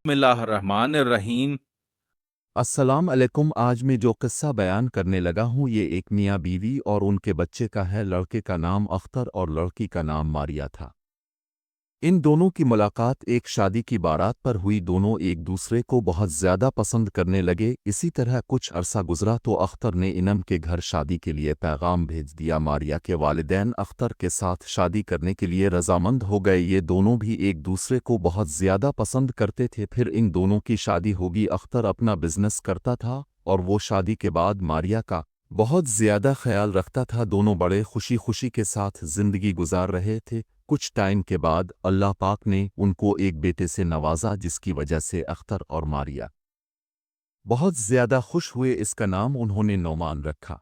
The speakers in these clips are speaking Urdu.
بسم اللہ الرحمن الرحیم۔ السلام علیکم۔ آج میں جو قصہ بیان کرنے لگا ہوں یہ ایک میاں بیوی اور ان کے بچے کا ہے۔ لڑکے کا نام اختر اور لڑکی کا نام ماریا تھا۔ ان دونوں کی ملاقات ایک شادی کی بارات پر ہوئی۔ دونوں ایک دوسرے کو بہت زیادہ پسند کرنے لگے۔ اسی طرح کچھ عرصہ گزرا تو اختر نے انم کے گھر شادی کے لیے پیغام بھیج دیا۔ ماریا کے والدین اختر کے ساتھ شادی کرنے کے لیے رضامند ہو گئے۔ یہ دونوں بھی ایک دوسرے کو بہت زیادہ پسند کرتے تھے۔ پھر ان دونوں کی شادی ہوگی۔ اختر اپنا بزنس کرتا تھا اور وہ شادی کے بعد ماریا کا بہت زیادہ خیال رکھتا تھا۔ دونوں بڑے خوشی خوشی کے ساتھ زندگی گزار رہے تھے۔ کچھ ٹائم کے بعد اللہ پاک نے ان کو ایک بیٹے سے نوازا جس کی وجہ سے اختر اور ماریا بہت زیادہ خوش ہوئے۔ اس کا نام انہوں نے نعمان رکھا۔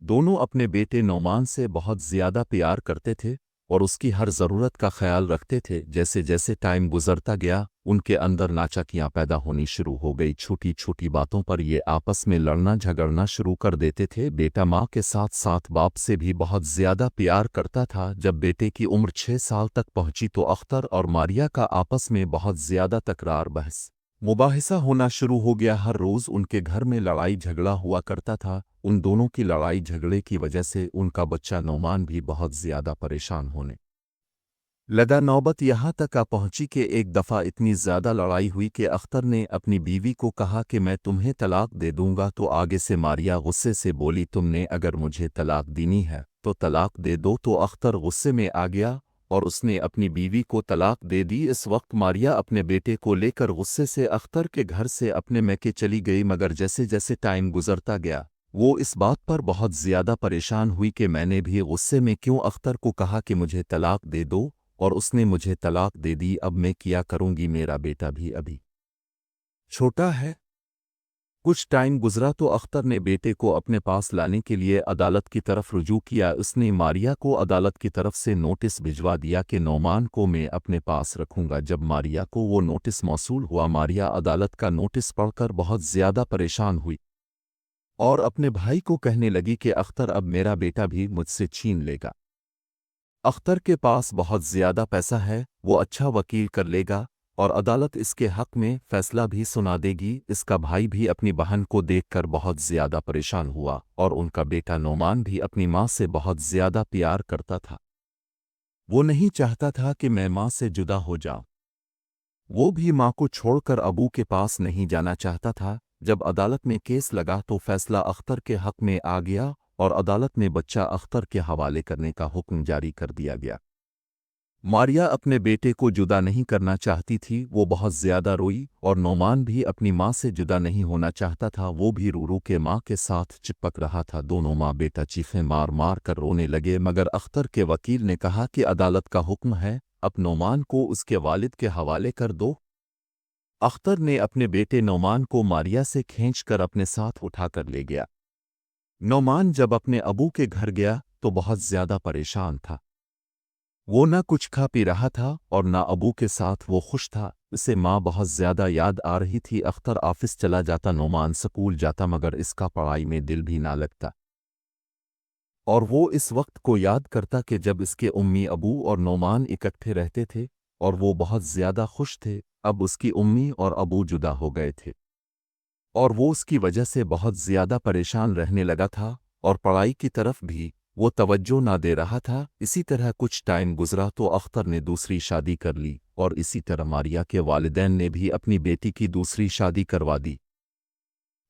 دونوں اپنے بیٹے نعمان سے بہت زیادہ پیار کرتے تھے اور اس کی ہر ضرورت کا خیال رکھتے تھے۔ جیسے جیسے ٹائم گزرتا گیا ان کے اندر ناچاکیاں پیدا ہونی شروع ہو گئی۔ چھوٹی چھوٹی باتوں پر یہ آپس میں لڑنا جھگڑنا شروع کر دیتے تھے۔ بیٹا ماں کے ساتھ ساتھ باپ سے بھی بہت زیادہ پیار کرتا تھا۔ جب بیٹے کی عمر 6 سال تک پہنچی تو اختر اور ماریا کا آپس میں بہت زیادہ تکرار بحث مباحثہ ہونا شروع ہو گیا۔ ہر روز ان کے گھر میں لڑائی جھگڑا ہوا کرتا تھا۔ ان دونوں کی لڑائی جھگڑے کی وجہ سے ان کا بچہ نعمان بھی بہت زیادہ پریشان ہونے لگا۔ نوبت یہاں تک آ پہنچی کہ ایک دفعہ اتنی زیادہ لڑائی ہوئی کہ اختر نے اپنی بیوی کو کہا کہ میں تمہیں طلاق دے دوں گا، تو آگے سے ماریا غصے سے بولی تم نے اگر مجھے طلاق دینی ہے تو طلاق دے دو۔ تو اختر غصے میں آ گیا اور اس نے اپنی بیوی کو طلاق دے دی۔ اس وقت ماریا اپنے بیٹے کو لے کر غصے سے اختر کے گھر سے اپنے میکے چلی گئی، مگر جیسے جیسے ٹائم گزرتا گیا وہ اس بات پر بہت زیادہ پریشان ہوئی کہ میں نے بھی غصے میں کیوں اختر کو کہا کہ مجھے طلاق دے دو، اور اس نے مجھے طلاق دے دی۔ اب میں کیا کروں گی؟ میرا بیٹا بھی ابھی چھوٹا ہے۔ کچھ ٹائم گزرا تو اختر نے بیٹے کو اپنے پاس لانے کے لیے عدالت کی طرف رجوع کیا۔ اس نے ماریا کو عدالت کی طرف سے نوٹس بھجوا دیا کہ نعمان کو میں اپنے پاس رکھوں گا۔ جب ماریا کو وہ نوٹس موصول ہوا ماریا عدالت کا نوٹس پڑھ کر بہت زیادہ پریشان ہوئی اور اپنے بھائی کو کہنے لگی کہ اختر اب میرا بیٹا بھی مجھ سے چھین لے گا۔ اختر کے پاس بہت زیادہ پیسہ ہے، وہ اچھا وکیل کر لے گا اور عدالت اس کے حق میں فیصلہ بھی سنا دے گی۔ اس کا بھائی بھی اپنی بہن کو دیکھ کر بہت زیادہ پریشان ہوا اور ان کا بیٹا نعمان بھی اپنی ماں سے بہت زیادہ پیار کرتا تھا۔ وہ نہیں چاہتا تھا کہ میں ماں سے جدا ہو جاؤں۔ وہ بھی ماں کو چھوڑ کر ابو کے پاس نہیں جانا چاہتا تھا۔ جب عدالت میں کیس لگا تو فیصلہ اختر کے حق میں آ گیا اور عدالت میں بچہ اختر کے حوالے کرنے کا حکم جاری کر دیا گیا۔ ماریا اپنے بیٹے کو جدا نہیں کرنا چاہتی تھی، وہ بہت زیادہ روئی اور نعمان بھی اپنی ماں سے جدا نہیں ہونا چاہتا تھا۔ وہ بھی رو رو کے ماں کے ساتھ چپک رہا تھا۔ دونوں ماں بیٹا چیخیں مار مار کر رونے لگے، مگر اختر کے وکیل نے کہا کہ عدالت کا حکم ہے، اب نعمان کو اس کے والد کے حوالے کر دو۔ اختر نے اپنے بیٹے نعمان کو ماریا سے کھینچ کر اپنے ساتھ اٹھا کر لے گیا۔ نعمان جب اپنے ابو کے گھر گیا تو بہت زیادہ پریشان تھا۔ وہ نہ کچھ کھا پی رہا تھا اور نہ ابو کے ساتھ وہ خوش تھا۔ اسے ماں بہت زیادہ یاد آ رہی تھی۔ اختر آفس چلا جاتا، نعمان سکول جاتا، مگر اس کا پڑھائی میں دل بھی نہ لگتا اور وہ اس وقت کو یاد کرتا کہ جب اس کے امی ابو اور نعمان اکٹھے رہتے تھے اور وہ بہت زیادہ خوش تھے۔ اب اس کی امی اور ابو جدا ہو گئے تھے اور وہ اس کی وجہ سے بہت زیادہ پریشان رہنے لگا تھا اور پڑھائی کی طرف بھی وہ توجہ نہ دے رہا تھا۔ اسی طرح کچھ ٹائم گزرا تو اختر نے دوسری شادی کر لی اور اسی طرح ماریا کے والدین نے بھی اپنی بیٹی کی دوسری شادی کروا دی۔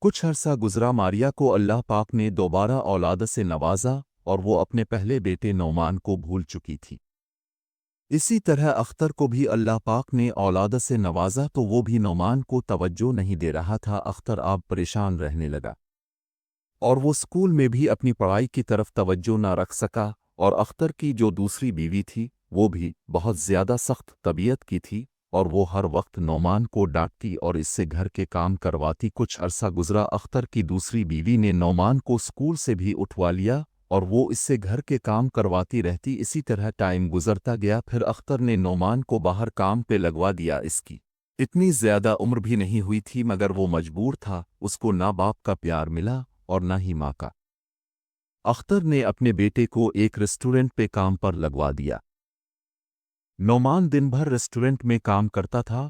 کچھ عرصہ گزرا، ماریا کو اللہ پاک نے دوبارہ اولاد سے نوازا اور وہ اپنے پہلے بیٹے نعمان کو بھول چکی تھی۔ اسی طرح اختر کو بھی اللہ پاک نے اولاد سے نوازا تو وہ بھی نعمان کو توجہ نہیں دے رہا تھا۔ اختر اب پریشان رہنے لگا اور وہ اسکول میں بھی اپنی پڑھائی کی طرف توجہ نہ رکھ سکا، اور اختر کی جو دوسری بیوی تھی وہ بھی بہت زیادہ سخت طبیعت کی تھی اور وہ ہر وقت نعمان کو ڈانٹتی اور اس سے گھر کے کام کرواتی۔ کچھ عرصہ گزرا، اختر کی دوسری بیوی نے نعمان کو اسکول سے بھی اٹھوا لیا اور وہ اس سے گھر کے کام کرواتی رہتی۔ اسی طرح ٹائم گزرتا گیا، پھر اختر نے نعمان کو باہر کام پہ لگوا دیا۔ اس کی اتنی زیادہ عمر بھی نہیں ہوئی تھی مگر وہ مجبور تھا، اس کو نہ باپ کا پیار ملا اور نہ ہی ماں کا۔ اختر نے اپنے بیٹے کو ایک ریسٹورنٹ پہ کام پر لگوا دیا۔ نعمان دن بھر ریسٹورنٹ میں کام کرتا تھا